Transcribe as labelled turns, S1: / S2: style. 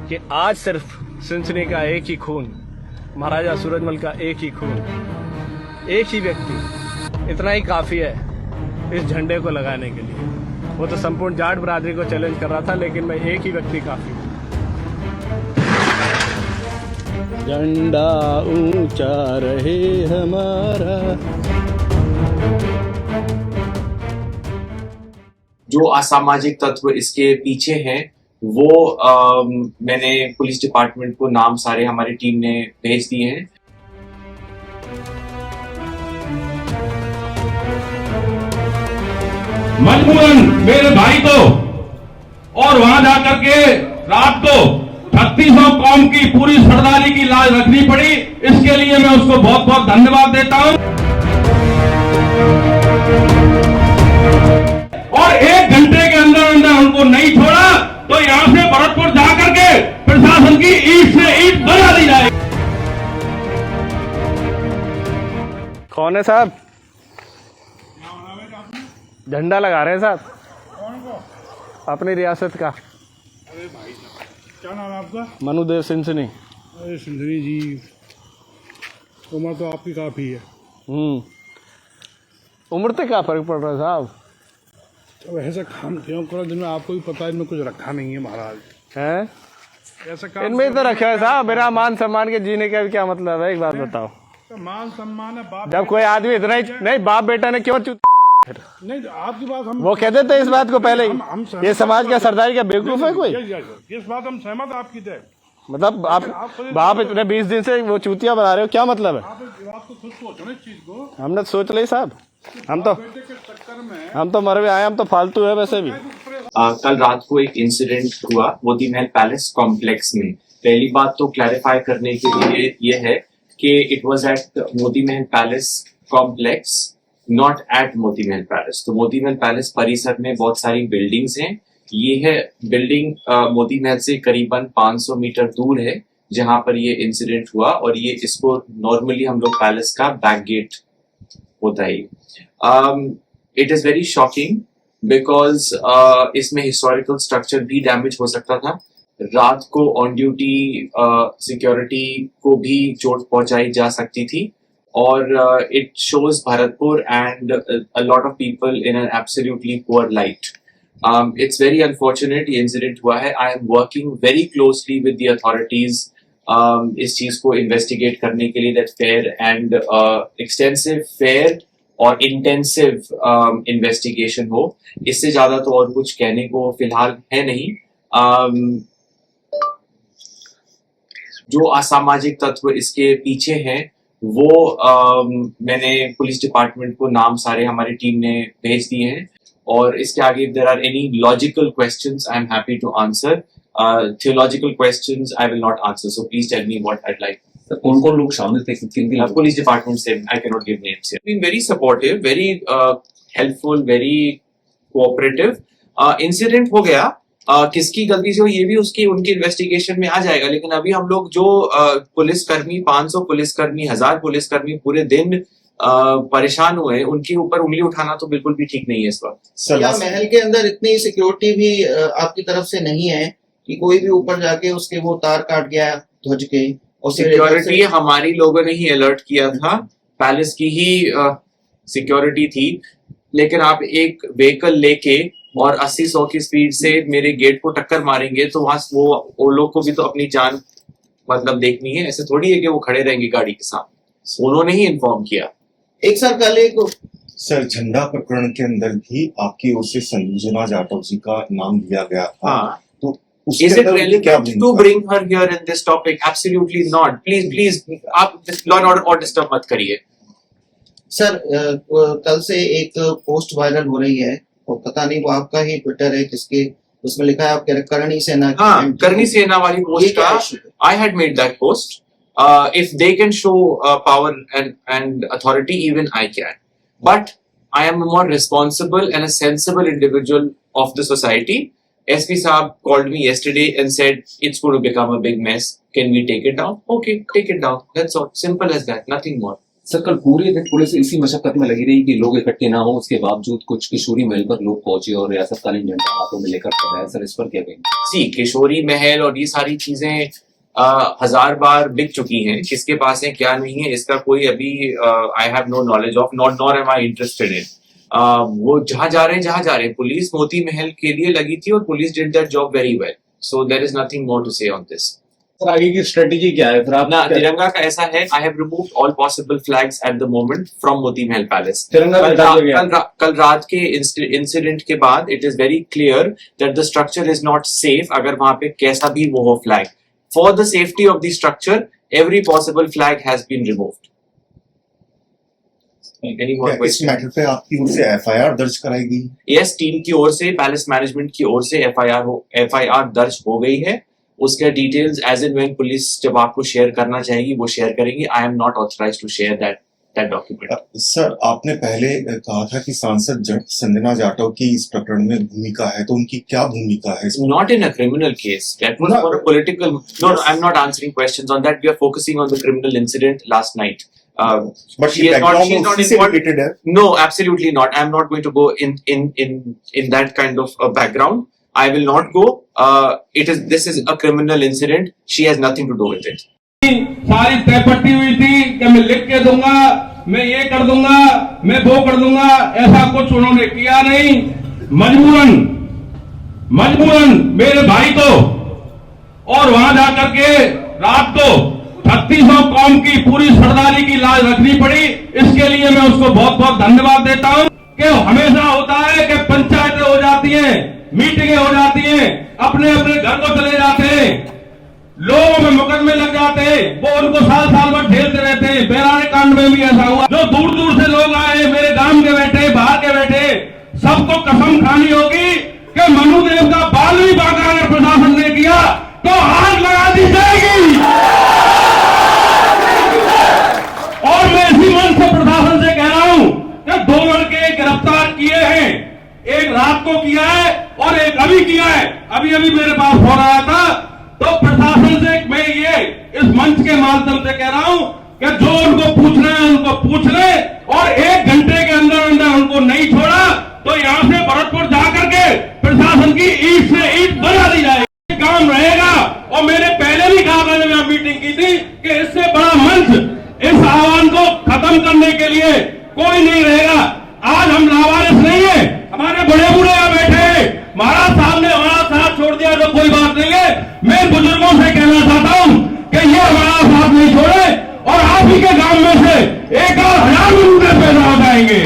S1: कि आज सिर्फ सिंचनी का एक ही खून, महाराजा सूरजमल का एक ही खून, एक ही व्यक्ति, इतना ही काफी है इस झंडे को लगाने के लिए। वो तो संपूर्ण जाट बरादरी को चैलेंज कर रहा था, लेकिन मैं एक ही व्यक्ति काफी हूँ। झंडा ऊंचा रहे हमारा।
S2: जो असामाजिक तत्व इसके पीछे हैं वो मैंने पुलिस डिपार्टमेंट को नाम सारे हमारी टीम ने भेज दिए हैं।
S3: मजबूरन मेरे भाई को और वहां जाकर के रात को 3600 कौम की पूरी सरदारी की लाज रखनी पड़ी। इसके लिए मैं उसको बहुत बहुत धन्यवाद देता हूं। और 1 घंटे के अंदर अंदर उनको नहीं छोड़ा तो यहां से भरतपुर जाकर के प्रशासन की ईंट से ईंट बजा दी जाए।
S1: कौन है साहब? झंडा लगा रहे हैं साहब।
S4: कौन को?
S1: अपनी रियासत का।
S4: अरे भाई साहब, क्या नाम है आपका?
S1: मनुदेव सिंचनी।
S4: अरे सुंदरी जी, उम्र तो आपकी काफ़ी है।
S1: उम्र से क्या फर्क पड़ रहा है साहब?
S4: अब ऐसा काम क्यों करो जिनमें आपको भी पता है इनमें कुछ रखा नहीं है महाराज।
S1: हैं?
S4: ऐसा काम
S1: इनमें तो रखा है साहब। मेरा मान सम्मान के जीने का भी क्या मतलब है? एक बात बताओ।
S4: तो मान सम्मान है बाप।
S1: जब कोई आदमी इतना ही नहीं, बाप बेटा ने क्यों
S4: नहीं, आपकी बात हम
S1: वो कहते थे इस बात को पहले ही।
S4: सहमत
S1: ये समाज का सरदारी का बेवकूफ है कोई?
S4: इस बात हम सहमत आपकी थे।
S1: मतलब आप इतने 20 दिन से वो चूतिया बना रहे हो, क्या मतलब है?
S4: आप इस बात को खुद सोचो ना, इस चीज को।
S1: हमने तो सोच ली साहब। हम
S4: बेटे के चक्कर में
S1: तो मर भी आए, हम तो फालतू है वैसे भी।
S2: कल रात को एक इंसिडेंट हुआ मोती महल पैलेस कॉम्प्लेक्स में। पहली बात तो क्लैरिफाई करने के लिए ये है कि it was at Moti Mahal palace complex, not at Moti Mahal palace. तो मोती महल पैलेस परिसर में बहुत सारी बिल्डिंग्स हैं। ये है बिल्डिंग मोती महल से करीबन 500 मीटर दूर है जहां पर ये इंसिडेंट हुआ। और ये इसको नॉर्मली हम लोग पैलेस का बैक गेट होता है। It is very shocking because इसमें हिस्टोरिकल स्ट्रक्चर भी डैमेज हो सकता था। रात को ऑन ड्यूटी सिक्योरिटी को भी चोट पहुंचाई जा सकती थी। और it shows Bharatpur and a lot of people in an absolutely poor light. It's very unfortunate ये incident हुआ है। I am working very closely with the authorities इस चीज को investigate करने के लिए that fair and extensive, fair और intensive investigation हो। इससे ज्यादा तो और कुछ कहने को फिलहाल है नहीं। जो असामाजिक तत्व इसके पीछे हैं वो मैंने पुलिस डिपार्टमेंट को नाम सारे हमारी टीम ने भेज दिए हैं। और इसके आगे if there are any logical questions I am happy to answer. Theological questions I will not answer, so please tell me what I'd like.
S5: कौन कौन लोग शामिल थे?
S2: पुलिस डिपार्टमेंट से I cannot give names here. Been very supportive, very helpful, very cooperative. Incident हो गया, किसकी गलती से हो ये भी उसकी उनकी इन्वेस्टिगेशन में आ जाएगा। लेकिन अभी हम लोग जो पुलिसकर्मी 500 पुलिसकर्मी 1000 पुलिसकर्मी पूरे दिन परेशान हुए, उनके ऊपर उंगली उठाना तो बिल्कुल भी ठीक नहीं है इस वक्त।
S6: या महल के अंदर इतनी सिक्योरिटी भी आपकी तरफ से नहीं है कि कोई भी ऊपर जाके उसके वो तार काट गया ध्वज के? और
S2: सिक्योरिटी हमारी लोगों ने ही अलर्ट किया था, पैलेस की ही सिक्योरिटी थी। लेकिन आप एक व्हीकल लेके और 80-100 की स्पीड से मेरे गेट को टक्कर मारेंगे तो वहां वो लोग को भी तो अपनी जान मतलब देखनी है। ऐसे थोड़ी है कि वो खड़े रहेंगे गाड़ी के सामने। उन्होंने ही इन्फॉर्म किया।
S6: एक सर कल एक
S7: सर झंडा प्रकरण के अंदर भी आपकी ओर से संजना जाटव जी का नाम लिया गया था।
S2: हाँ।
S7: तो
S2: Is it relevant to bring her here in this topic? Absolutely not. Please, आप law and order और डिस्टर्ब मत करिए।
S6: सर कल से एक पोस्ट वायरल हो रही है और पता नहीं वो आपका ही ट्विटर है जिसके उसमें लिखा है आप करणी सेना।
S2: हाँ, करणी सेना वाली पोस्ट का I had made that post. If they can show power and authority, even I can. But I am a more responsible and a sensible individual of the society. SP Saab called me yesterday and said it's going to become a big mess. Can we take it down? Okay, take it down. That's all. Simple as that. Nothing more.
S5: Sir कल पूरे दिन police इसी मशक्कत में लगी रही कि लोग इकट्ठे ना हो, उसके बावजूद कुछ किशोरी महल पर लोग पहुंचे और रियासतकालीन झंडा हाथों में लेकर खड़ा है। सर इस पर क्या कहेंगे?
S2: सी किशोरी महल और ये सारी चीजें 1000 बार बिक चुकी हैं, किसके पास है क्या नहीं है इसका कोई अभी I have no knowledge of, nor am I interested in. वो जहां जा रहे हैं पुलिस मोती महल के लिए लगी थी और police did that job very well, so there is nothing more to say on this.
S5: Sir आगे की स्ट्रेटेजी क्या है फिर? आप
S2: ना तिरंगा का ऐसा है, I have removed all possible flags at the moment from Moti Mahal palace.
S5: तिरंगा
S2: कल रात के इंसिडेंट के बाद it is very clear that the structure is not safe अगर वहां पे कैसा भी वो हो flag. For the safety of the structure every possible flag has been removed. Any more
S7: इस
S2: questions?
S7: मैटर पे आपकी ओर से एफआईआर दर्ज कराई गई?
S2: यस, टीम की ओर से, पैलेस मैनेजमेंट की ओर से एफआईआर दर्ज हो गई है। उसके details as and when police जब आपको शेयर करना चाहेगी वो शेयर करेंगी। I am not authorised to share that document.
S7: Sir आपने पहले कहा था कि सांसद संजना जाटव की इस प्रकरण में भूमिका है, तो उनकी क्या भूमिका है?
S2: Not in a criminal case. That was for a political. No, I'm not answering questions on that. We are focusing on the criminal incident last night.
S7: But
S2: she is not. She's not involved.
S7: related है?
S2: No, absolutely not. I'm not going to go in that kind of a background. I will not go. This is a criminal incident. She has nothing to do with it.
S3: सारी तयपट्टी हुई थी कि मैं लिख के दूंगा, मैं ये कर दूंगा, मैं वो कर दूंगा, ऐसा कुछ उन्होंने किया नहीं। मजबूरन मेरे भाई को और वहां जाकर के रात को 3600 कौम की पूरी सरदारी की लाज रखनी पड़ी। इसके लिए मैं उसको बहुत बहुत धन्यवाद देता हूं। कि हमेशा होता है कि पंचायतें हो जाती हैं, मीटिंगें हो जाती हैं, अपने अपने घर को चले जाते हैं, लोगों में मुकदमे लग जाते हैं, वो उनको साल भर झेलते रहते हैं। बैराने कांड में भी ऐसा हुआ। जो दूर दूर से लोग आए, मेरे गांव के बैठे, बाहर के बैठे, सबको कसम खानी होगी कि मनुदेव का बाल भी बांका अगर प्रशासन ने किया तो आग लगा दी जाएगी। और मैं इसी मन से प्रशासन से कह रहा हूं कि 2 लड़के गिरफ्तार किए हैं, एक रात को किया है और एक अभी किया है। अभी मेरे पास फोन आया था। तो प्रशासन से मैं ये इस मंच के माध्यम से कह रहा हूं कि जो उनको पूछना है उनको पूछ ले, और 1 घंटे के अंदर उनको नहीं छोड़ा तो यहां से भरतपुर जाकर के प्रशासन की ईंट से ईंट बना दी जाएगी। काम रहेगा। और मैंने पहले भी कहा था जब मैं मीटिंग की थी कि इससे बड़ा मंच इस आह्वान को खत्म करने के लिए कोई नहीं रहेगा। आज हम लावारिस नहीं है, हमारे बड़े बूढ़े यहाँ बैठे हैं, महाराज साहब ने हमारा साथ छोड़ दिया तो कोई बात नहीं है। मैं बुजुर्गों से कहना चाहता हूं कि ये हमारा साथ नहीं छोड़े और आप ही के गांव में से 1000 रुपए पैदा हो जाएंगे।